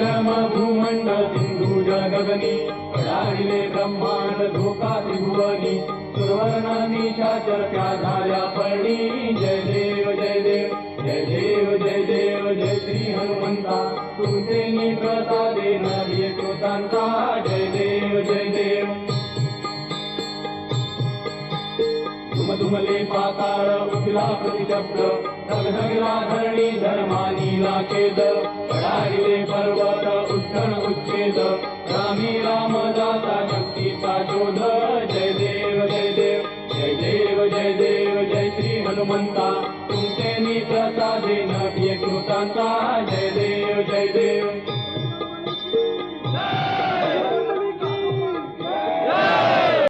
धर्म भूमंड सिंधू जगगनी कडाडिले ब्रह्मांड धोका त्रिभुवनी सुरवर्ण निशाचर त्या झाल्या पर्णी जय देव जय देव जय देव जय देव जय श्री हनुमंता तुमचे नी प्रसादे नव्हे कृतांता जय देव जय देव तुमले पाताळ उठला प्रतिशब्द धगधगला धरणी धर्मानीला खेद कडाडिले पर्वत उत्थण उच्छेद रामी राम दासा शक्तीचा शोध जय देव जय देव जय देव जय देव जय श्री हनुमंता तुमचे नी प्रसादे नव्हे कृतांता जय देव जय देव